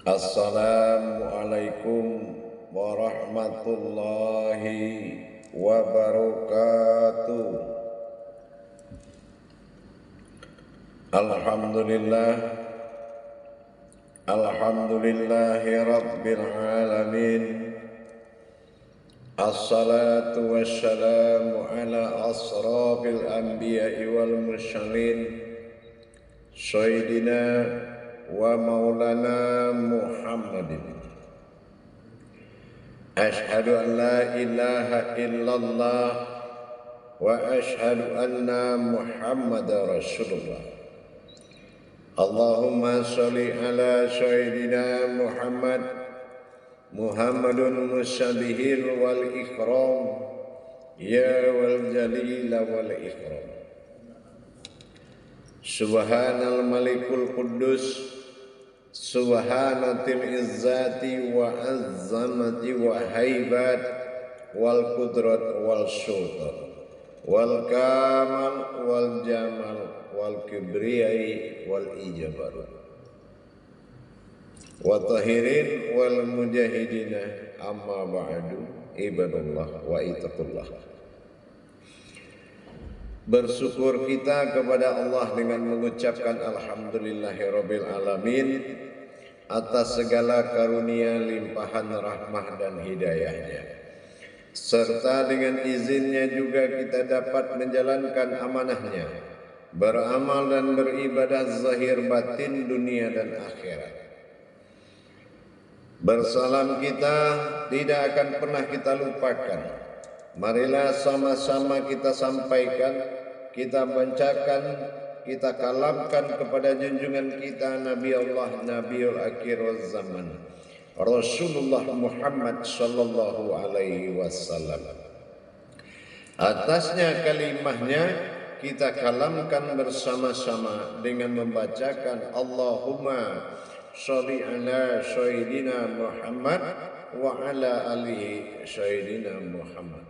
Assalamualaikum warahmatullahi wabarakatuh. Alhamdulillahi rabbil alamin. Assalatu wassalamu ala asrafil anbiya'i wal mursalin Sayyidina wa maulana Muhammadin. Ashhadu an la ilaha illallah wa ashhadu anna Muhammadar Rasulullah. Allahumma sholli ala Sayyidina Muhammadun musabbihil wal ikram ya wal jalila wal ikram. Subhanal malikul quddus subhanatil izzati wa azzamati wa haibat wal qudrat wal sultan wal kamal wal jamal wal kibriyai wal ijabar wa tahirin wal mujahidina amma ba'du ibadallah wa ittaqullah. Bersyukur kita kepada Allah dengan mengucapkan alhamdulillahirabbil alamin atas segala karunia, limpahan rahmah dan hidayahnya, serta dengan izinnya juga kita dapat menjalankan amanahnya, beramal dan beribadah zahir batin dunia dan akhirat. Bersalam kita tidak akan pernah kita lupakan. Marilah sama-sama kita sampaikan, kita bacakan, kita kalamkan kepada junjungan kita Nabi Allah, Nabiul Akhir Zaman, Rasulullah Muhammad sallallahu alaihi wasallam. Atasnya kalimahnya kita kalamkan bersama-sama dengan membacakan Allahumma sholli ala Sayyidina Muhammad wa ala alihi Sayyidina Muhammad.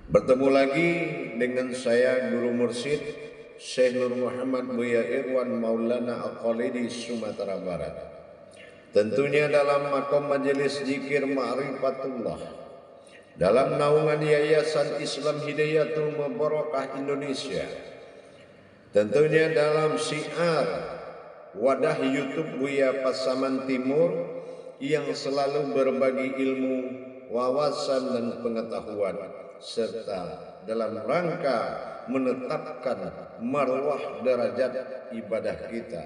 Bertemu lagi dengan saya Guru Mursyid Syekh Nur Muhammad Buya Irwan Maulana Al-Khalidi Sumatera Barat. Tentunya dalam makom majelis zikir Ma'rifatullah, dalam naungan Yayasan Islam Hidayatul Mubarakah Indonesia, tentunya dalam syiar wadah YouTube Buya Pasaman Timur yang selalu berbagi ilmu, wawasan dan pengetahuan, serta dalam rangka menetapkan marwah derajat ibadah kita,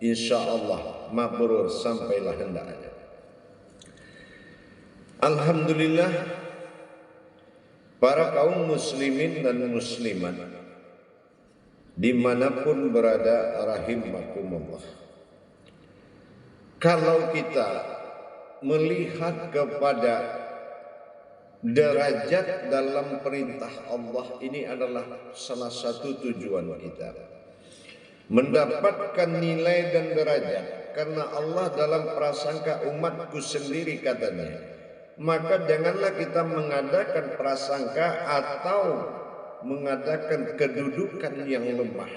insyaallah mabrur sampailah hendaknya. Alhamdulillah, para kaum muslimin dan muslimat dimanapun berada rahimakumullah, kalau kita melihat kepada derajat dalam perintah Allah, ini adalah salah satu tujuan kita, mendapatkan nilai dan derajat. Karena Allah dalam prasangka umatku sendiri katanya, maka janganlah kita mengadakan prasangka atau mengadakan kedudukan yang lemah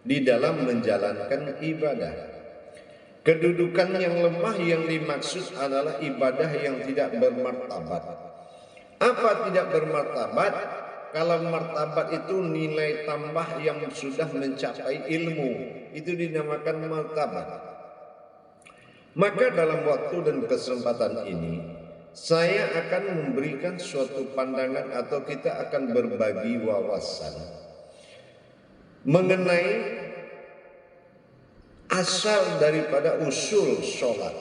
di dalam menjalankan ibadah. Kedudukan yang lemah yang dimaksud adalah ibadah yang tidak bermartabat. Apa tidak bermartabat? Kalau martabat itu nilai tambah yang sudah mencapai ilmu, itu dinamakan martabat. Maka dalam waktu dan kesempatan ini, saya akan memberikan suatu pandangan atau kita akan berbagi wawasan mengenai asal daripada usul sholat.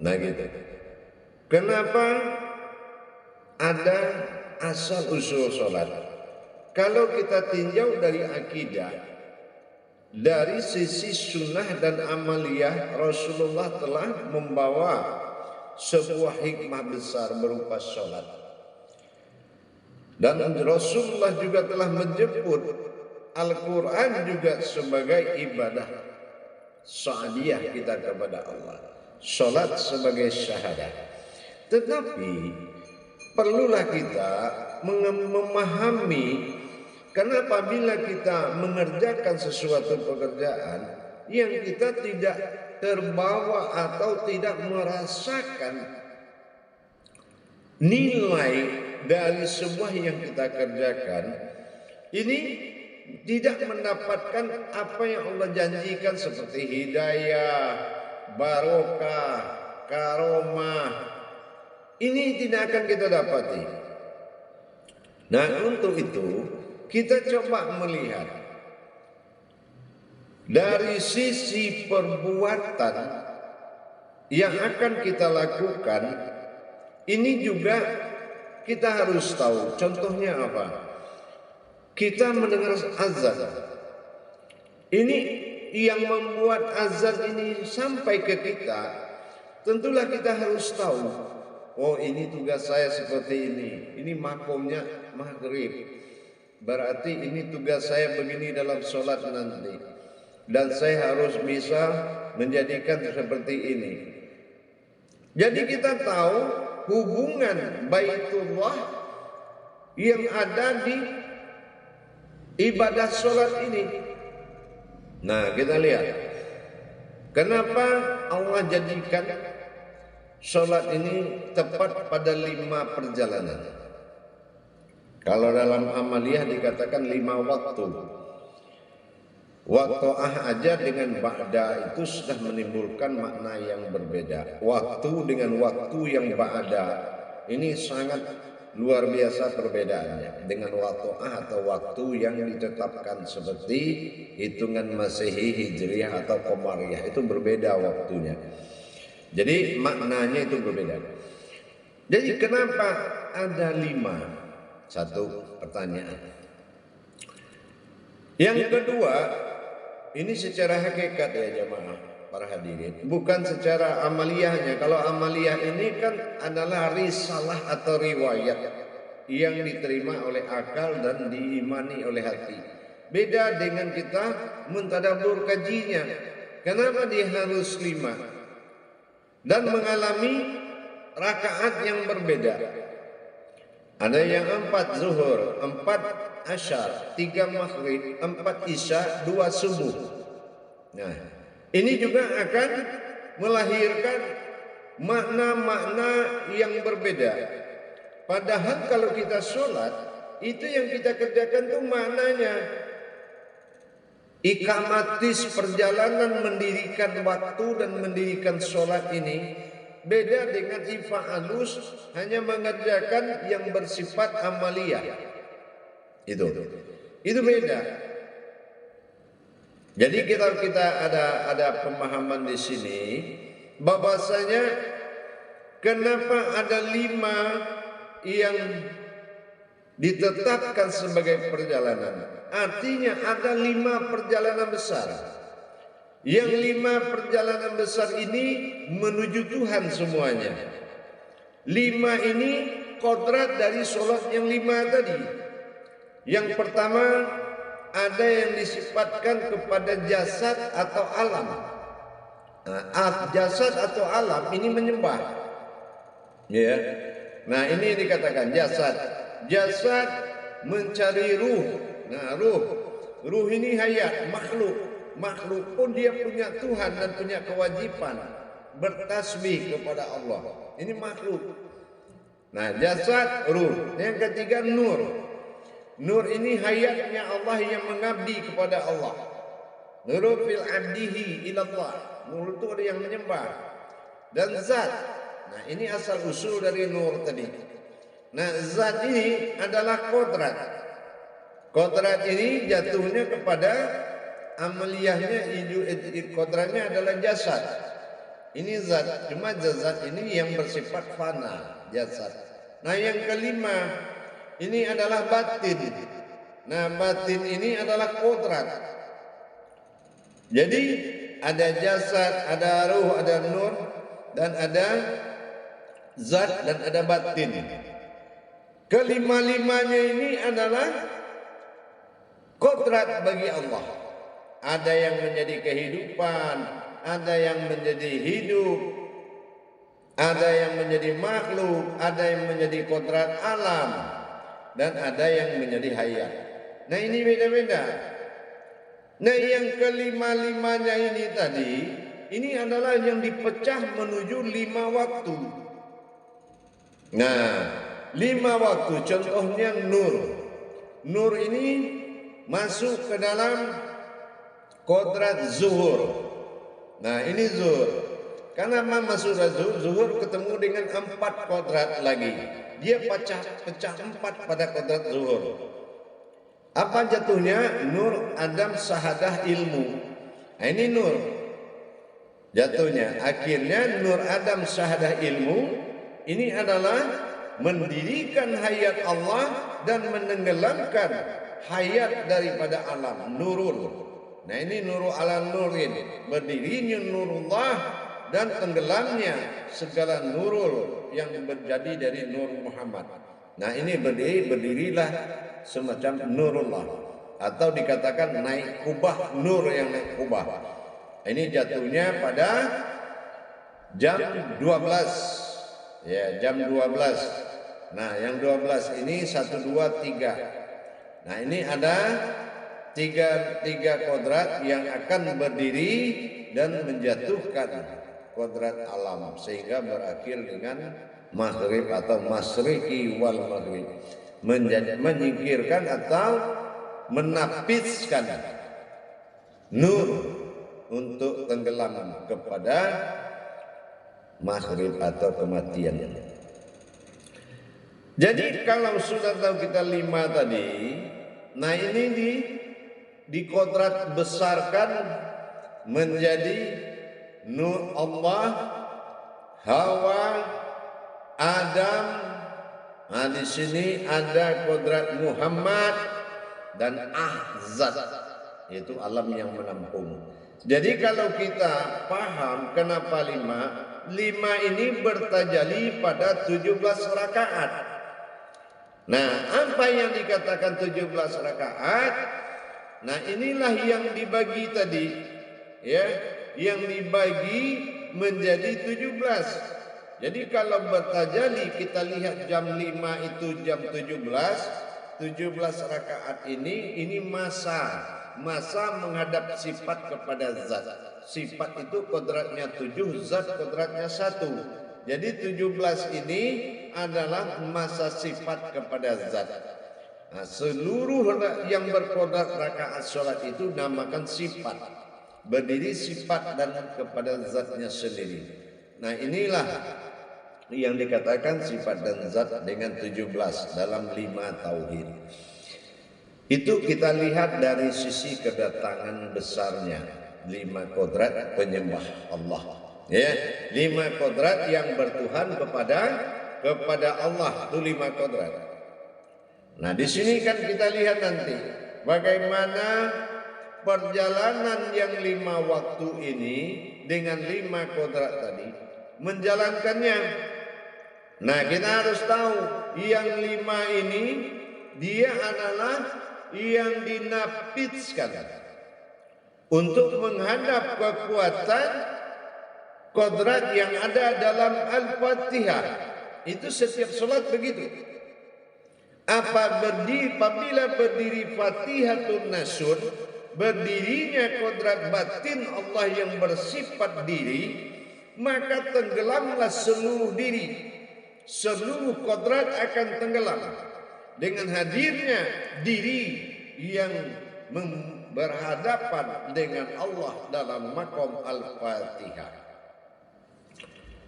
Nah gitu. Kenapa ada asal usul sholat? Kalau kita tinjau dari akidah, dari sisi sunnah dan amaliyah, Rasulullah telah membawa sebuah hikmah besar berupa sholat. Dan Rasulullah juga telah menjemput Al-Quran juga sebagai ibadah sa'adiyah kita kepada Allah, sholat sebagai syahadah. Tetapi perlulah kita memahami, karena apabila kita mengerjakan sesuatu pekerjaan, yang kita tidak terbawa atau tidak merasakan nilai dari semua yang kita kerjakan, ini tidak mendapatkan apa yang Allah janjikan seperti hidayah, barokah, karomah. Ini tidak akan kita dapati. Nah, untuk itu kita coba melihat dari sisi perbuatan yang akan kita lakukan. Ini juga kita harus tahu. Contohnya apa? Kita mendengar azan. Ini yang membuat azan ini sampai ke kita. Tentulah kita harus tahu. Oh, ini tugas saya seperti ini. Ini makomnya maghrib. Berarti ini tugas saya begini dalam sholat nanti. Dan saya harus bisa menjadikan seperti ini. Jadi kita tahu hubungan Baitullah yang ada di ibadah sholat ini. Nah, kita lihat kenapa Allah jadikan sholat ini tepat pada 5 perjalanan. Kalau dalam amaliyah dikatakan 5 waktu. Waqto'ah aja dengan ba'da itu sudah menimbulkan makna yang berbeda. Waktu dengan waktu yang ba'da ini sangat luar biasa perbedaannya. Dengan waqto'ah atau waktu yang ditetapkan seperti hitungan Masehi, Hijriyah atau Qamariyah, itu berbeda waktunya. Jadi maknanya itu berbeda. Jadi kenapa ada 5? Satu pertanyaan. Yang kedua, ini secara hakikat ya jemaah para hadirin, bukan secara amaliyahnya. Kalau amaliyah ini kan adalah risalah atau riwayat yang diterima oleh akal dan diimani oleh hati. Beda dengan kita mentadabbur kajinya. Kenapa dia harus 5 dan mengalami rakaat yang berbeda? Ada yang 4 zuhur, 4 asyar, 3 maghrib, 4 isya, 2 subuh. Nah, ini juga akan melahirkan makna-makna yang berbeda. Padahal kalau kita sholat, itu yang kita kerjakan tuh maknanya ikamatis, perjalanan mendirikan waktu dan mendirikan sholat ini beda dengan ifa'alus, hanya mengerjakan yang bersifat amaliyah. Itu beda. Jadi kita ada pemahaman di sini bahwasanya kenapa ada 5 yang ditetapkan sebagai perjalanan. Artinya ada 5 perjalanan besar. Yang 5 perjalanan besar ini menuju Tuhan semuanya. 5 ini kodrat dari sholat yang 5 tadi. Yang pertama, ada yang disifatkan kepada jasad atau alam. Nah, jasad atau alam ini menyembah. Ya. Nah, ini dikatakan jasad. Jasad mencari ruh. Nah, ruh ini hayat, makhluk. Makhluk pun dia punya Tuhan dan punya kewajiban bertasbih kepada Allah. Ini makhluk. Nah, jasad, ruh. Yang ketiga, nur. Nur ini hayatnya Allah yang mengabdi kepada Allah. Nur fil abdihi ilallah. Nur itu ada yang menyembah. Dan zat. Nah, ini asal usul dari nur tadi. Nah, zat ini adalah kodrat. Kodrat ini jatuhnya kepada amaliyahnya, kodratnya adalah jasad. Ini zat. Cuma zat ini yang bersifat fana, jasad. Nah, yang kelima, ini adalah batin. Nah, batin ini adalah kodrat. Jadi ada jasad, ada ruh, ada nur, dan ada zat, dan ada batin. Kelima-limanya ini adalah kodrat bagi Allah. Ada yang menjadi kehidupan, ada yang menjadi hidup, ada yang menjadi makhluk, ada yang menjadi kodrat alam, dan ada yang menjadi hayat. Nah, ini beda-beda. Nah, yang kelima-limanya ini tadi, ini adalah yang dipecah menuju 5 waktu. Nah, 5 waktu contohnya nur. Nur ini masuk ke dalam kodrat zuhur. Nah, ini zuhur. Karena masuk zuhur ketemu dengan 4 kodrat lagi. Dia pecah 4 pada kodrat zuhur. Apa jatuhnya? Nur Adam Sahadah ilmu. Nah, ini nur jatuhnya. Akhirnya nur Adam Sahadah ilmu ini adalah mendirikan hayat Allah dan menenggelamkan hayat daripada alam nurul. Nah, ini nurul ala nurin, berdirinya nurullah dan tenggelamnya segala nurul yang menjadi dari nur Muhammad. Nah, ini berdirilah semacam nurullah, atau dikatakan naik kubah, nur yang naik kubah. Ini jatuhnya pada jam 12. Ya, jam 12. Nah, yang 12 ini 1, 2, 3. Nah, ini ada tiga kodrat yang akan berdiri dan menjatuhkan kodrat alam sehingga berakhir dengan maghrib atau masriki wal maghrib, menyingkirkan atau menapiskan nur untuk tenggelam kepada maghrib atau kematian. Jadi kalau sudah tahu kita 5 tadi, nah ini dikodrat besarkan menjadi nur Allah, Hawa, Adam. Nah, di sini ada kodrat Muhammad dan Ahzab, yaitu alam yang menampung. Jadi kalau kita paham kenapa 5 ini bertajali pada 17 rakaat. Nah, apa yang dikatakan 17 rakaat? Nah, inilah yang dibagi tadi, ya, yang dibagi menjadi 17. Jadi kalau bertajali kita lihat jam 5 itu jam 17 rakaat ini masa menghadap sifat kepada zat. Sifat itu kodratnya 7, zat kodratnya 1. Jadi 17 ini adalah masa sifat kepada zat. Nah, seluruh yang berkodrat rakaat sholat itu namakan sifat, berdiri sifat dan kepada zatnya sendiri. Nah, inilah yang dikatakan sifat dan zat dengan 17 dalam 5 tauhid. Itu kita lihat dari sisi kedatangan besarnya 5 kodrat penyembah Allah. Ya, 5 kodrat yang bertuhan kepada Allah, itu 5 kodrat. Nah, di sini kan kita lihat nanti bagaimana perjalanan yang 5 waktu ini dengan 5 kodrat tadi menjalankannya. Nah, kita harus tahu yang 5 ini dia adalah yang dinapiskan untuk menghadap kekuatan kodrat yang ada dalam Al-Fatihah. Itu setiap sholat begitu. Apabila berdiri Fatihatun Nasr, berdirinya kodrat batin Allah yang bersifat diri, maka tenggelamlah seluruh diri. Seluruh kodrat akan tenggelam dengan hadirnya diri yang berhadapan dengan Allah dalam maqam Al-Fatihah.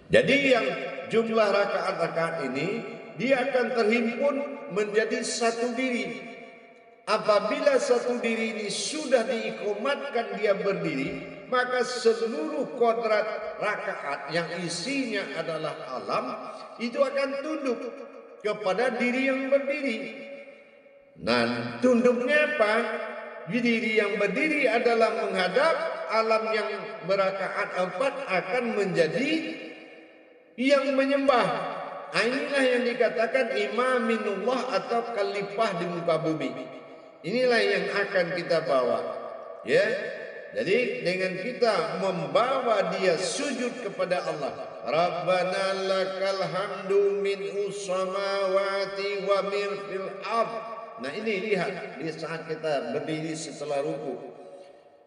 Jadi yang jumlah rakaat-rakaat ini dia akan terhimpun menjadi satu diri. Apabila satu diri ini sudah diikomatkan dia berdiri, maka seluruh kodrat rakaat yang isinya adalah alam itu akan tunduk kepada diri yang berdiri. Nah, tunduknya apa? Diri yang berdiri adalah menghadap alam yang berakaat 4 akan menjadi yang menyembah. Inilah yang dikatakan imaminullah atau khalifah di muka bumi. Inilah yang akan kita bawa, ya. Jadi dengan kita membawa dia sujud kepada Allah, Rabbana lakal hamdu min samawati wa min fil ard. Nah, ini lihat di saat kita berdiri setelah ruku.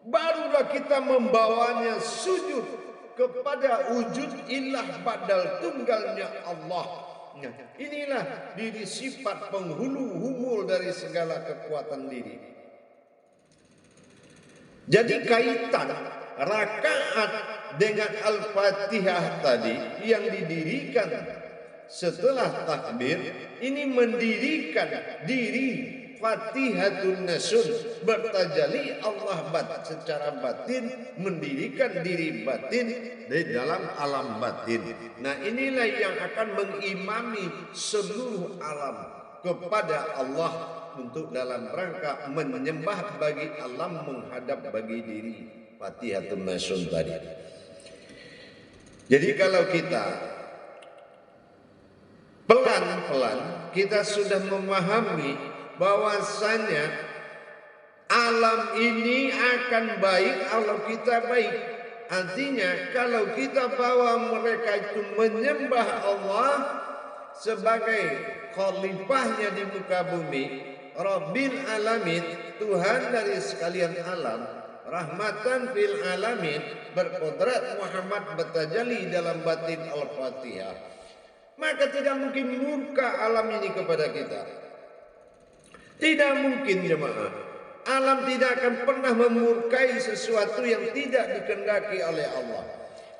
barulah kita membawanya sujud kepada wujud ilah badal tunggalnya Allah. Nah, inilah diri sifat penghulu humul dari segala kekuatan diri. Jadi kaitan rakaat dengan Al-Fatihah tadi yang didirikan setelah takbir ini mendirikan diri Fatihatun Nasun, bertajalli Allah secara batin, mendirikan diri batin di dalam alam batin. Nah, inilah yang akan mengimami seluruh alam kepada Allah untuk dalam rangka menyembah bagi alam, menghadap bagi diri Fatihatun Nasun tadi. Jadi kalau kita pelan-pelan kita sudah memahami bahwasanya alam ini akan baik kalau kita baik. Artinya kalau kita bawa mereka itu menyembah Allah sebagai khalifahnya di muka bumi, Rabbil Alamin, Tuhan dari sekalian alam, rahmatan fil alamin, berkodrat Muhammad bertajalli dalam batin Al-Fatihah, maka tidak mungkin murka alam ini kepada kita. Tidak mungkin jemaah. Alam tidak akan pernah memurkai sesuatu yang tidak dikehendaki oleh Allah.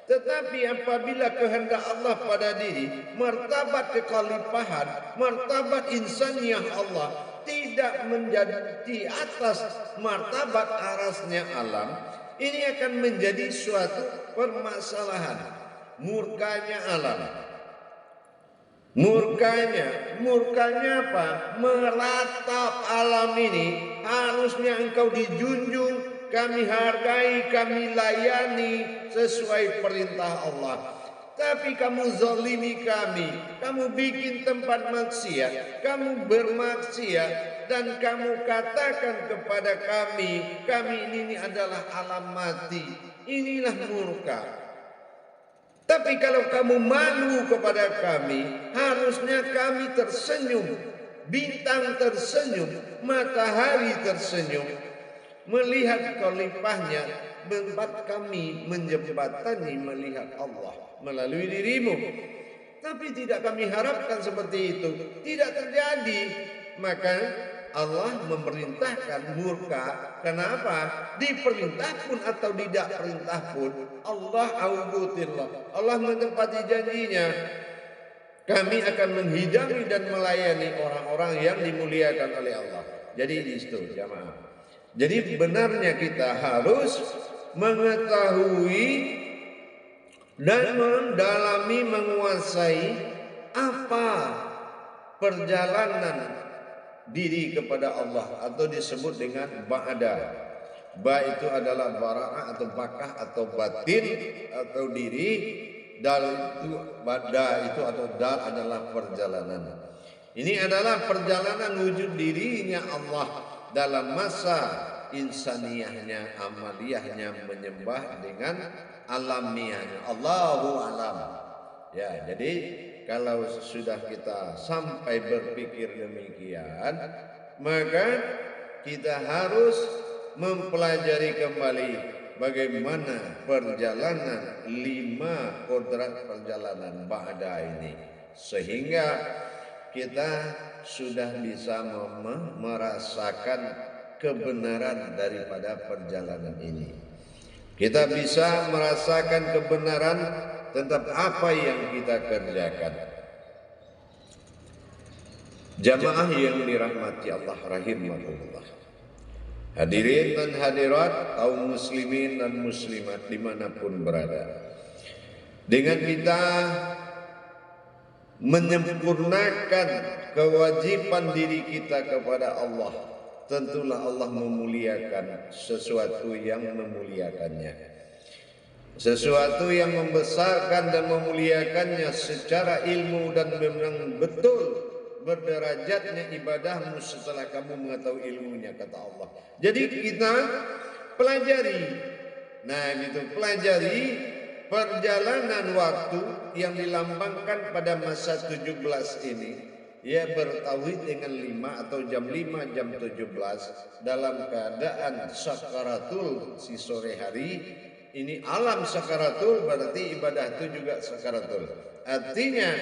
Tetapi apabila kehendak Allah pada diri, martabat kekhalifahan, martabat insaniyah Allah tidak menjadi di atas martabat arasnya alam, ini akan menjadi suatu permasalahan. Murkanya alam. Murkanya apa? Meratap alam ini. Harusnya engkau dijunjung, kami hargai, kami layani sesuai perintah Allah. Tapi kamu zalimi kami, kamu bikin tempat maksiat, kamu bermaksiat, dan kamu katakan kepada kami, ini adalah alam mati. Inilah murka. Tapi kalau kamu malu kepada kami, harusnya kami tersenyum, bintang tersenyum, matahari tersenyum, melihat khalifahnya, membuat kami menjembatani melihat Allah melalui dirimu. Tapi tidak kami harapkan seperti itu, tidak terjadi. Maka Allah memerintahkan murka. Kenapa? Diperintah pun atau tidak perintah pun, Allah audutillah, Allah menepati janjinya. Kami akan menghidang dan melayani orang-orang yang dimuliakan oleh Allah. Jadi di situ jamaah. Jadi benarnya kita harus mengetahui dan mendalami, menguasai apa perjalanan diri kepada Allah, atau disebut dengan ba'da. Ba itu adalah bara'ah atau bakah atau batin atau diri. Dal itu ba'da itu atau dal adalah perjalanan. Ini adalah perjalanan wujud dirinya Allah dalam masa insaniyahnya, amaliyahnya, menyembah dengan alamiahnya. Allahu alam. Ya, jadi kalau sudah kita sampai berpikir demikian, maka kita harus mempelajari kembali bagaimana perjalanan 5 kodrat perjalanan ba'da ini, sehingga kita sudah bisa merasakan kebenaran daripada perjalanan ini. Kita bisa merasakan kebenaran tentang apa yang kita kerjakan. Jamaah yang dirahmati Allah rahimahullah, hadirin dan hadirat, kaum muslimin dan muslimat dimanapun berada, dengan kita menyempurnakan kewajiban diri kita kepada Allah, tentulah Allah memuliakan sesuatu yang memuliakannya, sesuatu yang membesarkan dan memuliakannya secara ilmu, dan memang betul berderajatnya ibadahmu setelah kamu mengetahui ilmunya, kata Allah. Jadi kita pelajari, pelajari perjalanan waktu yang dilambangkan pada masa 17 ini, ia bertauhid dengan 5 atau jam 5 jam 17 dalam keadaan sakaratul si sore hari. Ini alam sakaratul, berarti ibadah itu juga sakaratul. Artinya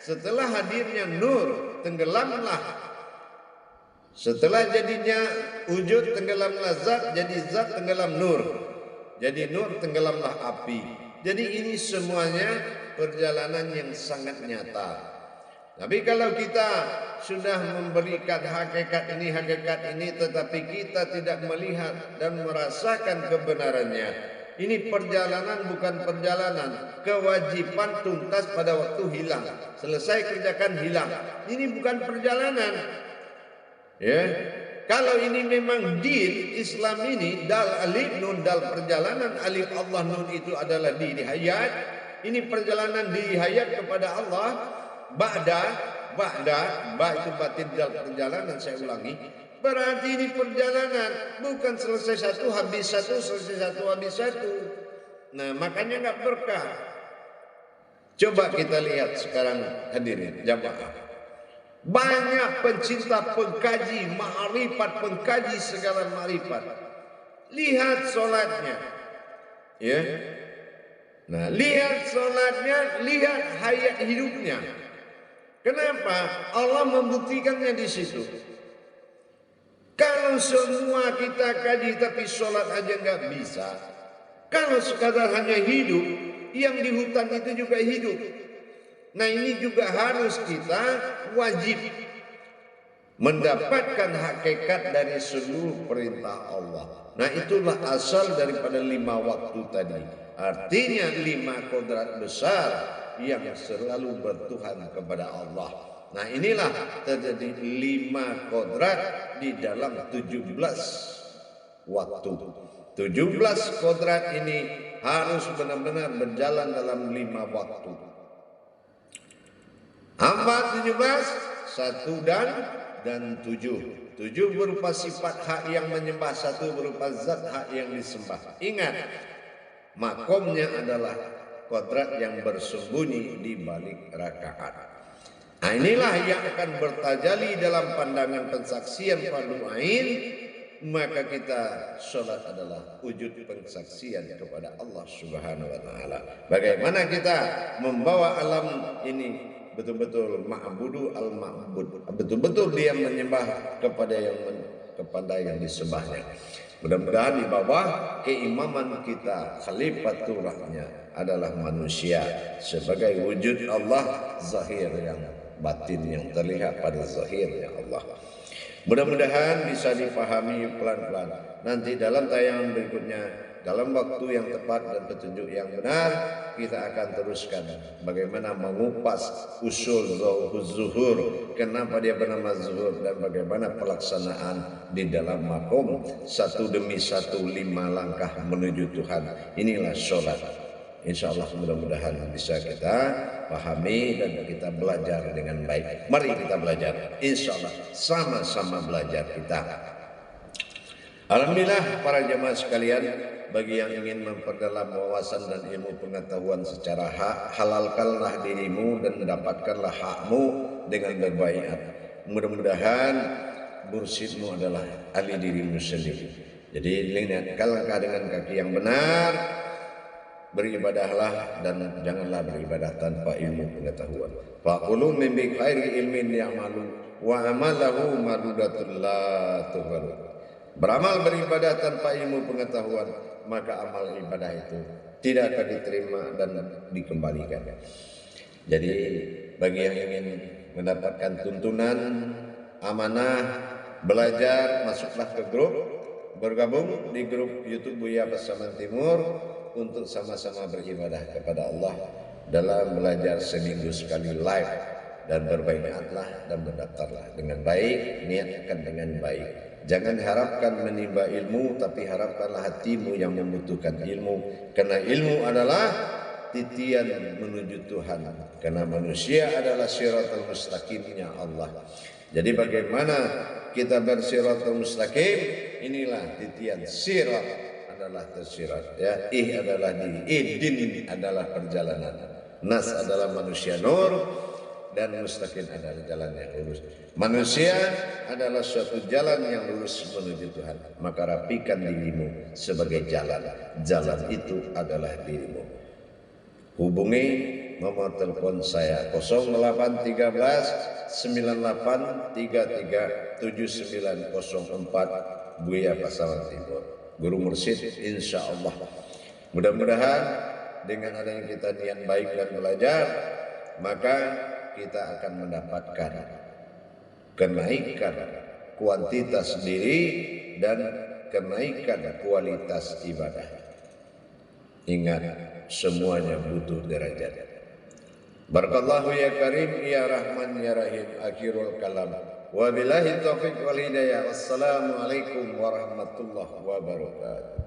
setelah hadirnya nur tenggelamlah, setelah jadinya wujud tenggelamlah zat, jadi zat tenggelam nur, jadi nur tenggelamlah api. Jadi ini semuanya perjalanan yang sangat nyata. Tapi kalau kita sudah memberikan hakikat ini tetapi kita tidak melihat dan merasakan kebenarannya, ini perjalanan bukan perjalanan, kewajiban tuntas pada waktu hilang, selesai kerjakan hilang. Ini bukan perjalanan. Ya, kalau ini memang din Islam ini dal alif nun dal perjalanan alif Allah nun itu adalah di hayat. Ini perjalanan di hayat kepada Allah. Ba'da ba itu batin dal perjalanan, saya ulangi. Berarti ini perjalanan, bukan selesai satu habis satu, selesai satu habis satu. Nah, makanya nggak berkah. Coba kita lihat sekarang hadirin jamaah. Banyak pencinta pengkaji ma'rifat, pengkaji segala ma'rifat. Lihat sholatnya. Ya. Nah, lihat sholatnya, lihat hayat hidupnya. Kenapa? Allah membuktikannya di situ. Kalau semua kita kaji tapi sholat aja nggak bisa. Kalau sekadar hanya hidup, yang di hutan itu juga hidup. Nah, ini juga harus kita wajib mendapatkan hakikat dari seluruh perintah Allah. Nah, itulah asal daripada 5 waktu tadi. Artinya 5 kodrat besar yang selalu bertuhan kepada Allah. Nah, inilah terjadi 5 kodrat di dalam 17 waktu. 17 kodrat ini harus benar-benar berjalan dalam 5 waktu. 4, 17, 1 dan 7. 7 berupa sifat hak yang menyembah, 1 berupa zat hak yang disembah. Ingat, makomnya adalah kodrat yang bersembunyi di balik rakaat. Nah, inilah yang akan bertajali dalam pandangan pensaksian fardu ain. Maka kita sholat adalah wujud pensaksian kepada Allah Subhanahu wa Ta'ala. Bagaimana kita membawa alam ini betul-betul ma'budu al-ma'bud, betul-betul dia menyembah kepada yang disembahnya. Mudah-mudahan di bawah keimaman kita, khalifaturahnya adalah manusia sebagai wujud Allah zahir yang batin yang terlihat pada zahirnya Allah. Mudah-mudahan bisa dipahami pelan-pelan. Nanti dalam tayangan berikutnya, dalam waktu yang tepat dan petunjuk yang benar, kita akan teruskan bagaimana mengupas usul zuhur, kenapa dia bernama zuhur, dan bagaimana pelaksanaan di dalam makom satu demi satu 5 langkah menuju Tuhan. Inilah sholat. Insya Allah mudah-mudahan bisa kita pahami dan kita belajar dengan baik. Mari kita belajar. Insya Allah sama-sama belajar kita. Alhamdulillah para jemaah sekalian, bagi yang ingin memperdalam wawasan dan ilmu pengetahuan secara hak, halalkanlah dirimu dan dapatkanlah hakmu dengan berbaiat. Mudah-mudahan mursyidmu adalah ahli dirimu sendiri. Jadi niatkan langkah dengan kaki yang benar, beribadahlah dan janganlah beribadah tanpa ilmu pengetahuan. Faqulu min bi khairi ilmin ya'malu wa amalahu madudatul la tughal. Beramal beribadah tanpa ilmu pengetahuan, maka amal ibadah itu tidak akan diterima dan dikembalikan. Jadi bagi yang ingin mendapatkan tuntunan amanah belajar, masuklah ke grup, bergabung di grup YouTube Buya Pasaman Timur untuk sama-sama beribadah kepada Allah dalam belajar seminggu sekali live, dan berbaiatlah dan berdaftarlah dengan baik, niatkan dengan baik. Jangan harapkan menimba ilmu, tapi harapkanlah hatimu yang membutuhkan ilmu, karena ilmu adalah titian menuju Tuhan, karena manusia adalah siratal mustaqimnya Allah. Jadi bagaimana kita bersiratal mustaqim, inilah titian. Sirat adalah tersirat, ya. Adalah diri, din adalah perjalanan, nas adalah manusia nur, dan mustaqim adalah jalan yang lurus. Manusia adalah suatu jalan yang lurus menuju Tuhan. Maka rapikan dirimu sebagai jalan. Jalan itu adalah dirimu. Hubungi nomor telepon saya 0813 9833 7904 Buya Pasaman Timur. Guru Mursyid insya Allah. Mudah-mudahan dengan adanya kita niat baik dan belajar, maka kita akan mendapatkan kenaikan kuantitas diri dan kenaikan kualitas ibadah. Ingat, semuanya butuh derajat. Barakallahu ya Karim ya Rahman ya Rahim. Akhirul kalam. Wabillahi taufiq wal hidayah. Wassalamualaikum warahmatullahi wabarakatuh.